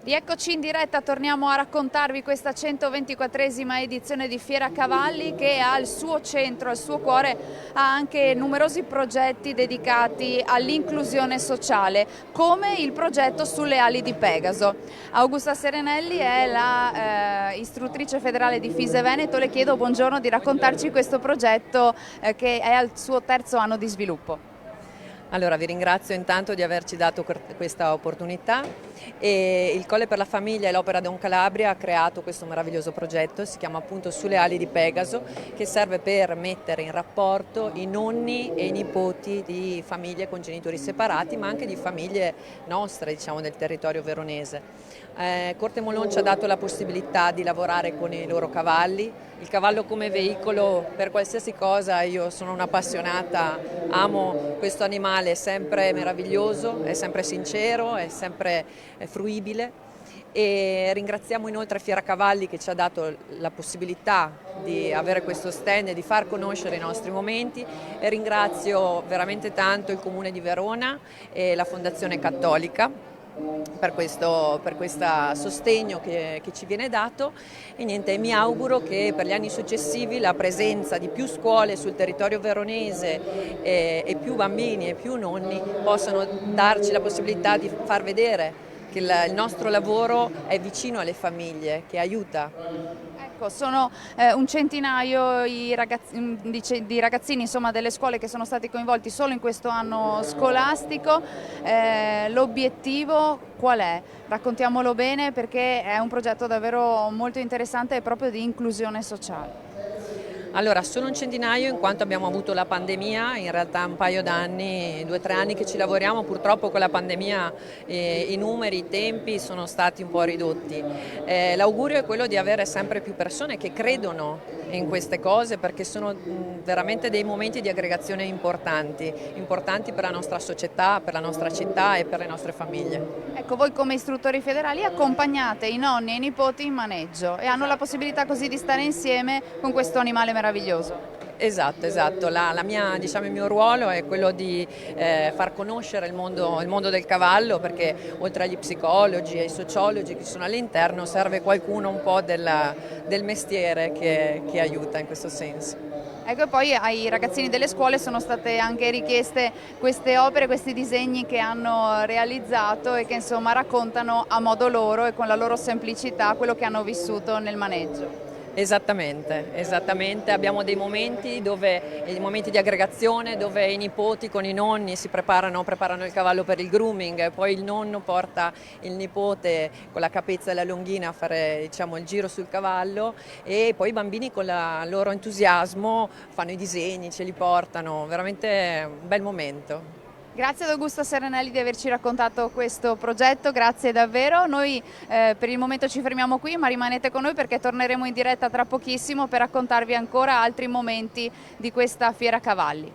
Rieccoci in diretta, torniamo a raccontarvi questa 124esima edizione di Fiera Cavalli che al suo centro, al suo cuore, ha anche numerosi progetti dedicati all'inclusione sociale, come il progetto Sulle ali di Pegaso. Augusta Serenelli è la istruttrice federale di FISE Veneto. Le chiedo, buongiorno, di raccontarci questo progetto che è al suo terzo anno di sviluppo. Allora, vi ringrazio intanto di averci dato questa opportunità. Il Colle per la Famiglia e l'Opera Don Calabria ha creato questo meraviglioso progetto, si chiama appunto Sulle ali di Pegaso, che serve per mettere in rapporto i nonni e i nipoti di famiglie con genitori separati, ma anche di famiglie nostre, diciamo, del territorio veronese. Corte Molon ci ha dato la possibilità di lavorare con i loro cavalli, il cavallo come veicolo per qualsiasi cosa. Io sono un'appassionata, amo questo animale, è sempre meraviglioso, è sempre sincero, è sempre fruibile. E ringraziamo inoltre Fiera Cavalli che ci ha dato la possibilità di avere questo stand e di far conoscere i nostri momenti, e ringrazio veramente tanto il Comune di Verona e la Fondazione Cattolica per questo sostegno che ci viene dato. E niente, mi auguro che per gli anni successivi la presenza di più scuole sul territorio veronese e più bambini e più nonni possano darci la possibilità di far vedere che il nostro lavoro è vicino alle famiglie, che aiuta. Ecco, sono un centinaio di ragazzini, insomma, delle scuole che sono stati coinvolti solo in questo anno scolastico. L'obiettivo qual è? Raccontiamolo bene, perché è un progetto davvero molto interessante e proprio di inclusione sociale. Allora, solo un centinaio in quanto abbiamo avuto la pandemia, in realtà un paio d'anni, 2 o 3 anni che ci lavoriamo, purtroppo con la pandemia i numeri, i tempi sono stati un po' ridotti. L'augurio è quello di avere sempre più persone che credono in queste cose, perché sono veramente dei momenti di aggregazione importanti per la nostra società, per la nostra città e per le nostre famiglie. Ecco, voi come istruttori federali accompagnate i nonni e i nipoti in maneggio e hanno la possibilità così di stare insieme con questo animale meraviglioso. Esatto. Il mio ruolo è quello di far conoscere il mondo del cavallo, perché oltre agli psicologi e ai sociologi che sono all'interno serve qualcuno un po' del mestiere che aiuta in questo senso. Ecco, e poi ai ragazzini delle scuole sono state anche richieste queste opere, questi disegni che hanno realizzato e che insomma raccontano a modo loro e con la loro semplicità quello che hanno vissuto nel maneggio. Esattamente, abbiamo dei momenti di aggregazione dove i nipoti con i nonni si preparano il cavallo per il grooming, poi il nonno porta il nipote con la capezza e la longhina a fare, diciamo, il giro sul cavallo, e poi i bambini con il loro entusiasmo fanno i disegni, ce li portano, veramente un bel momento. Grazie ad Augusta Serenelli di averci raccontato questo progetto, grazie davvero. Noi per il momento ci fermiamo qui, ma rimanete con noi perché torneremo in diretta tra pochissimo per raccontarvi ancora altri momenti di questa Fiera Cavalli.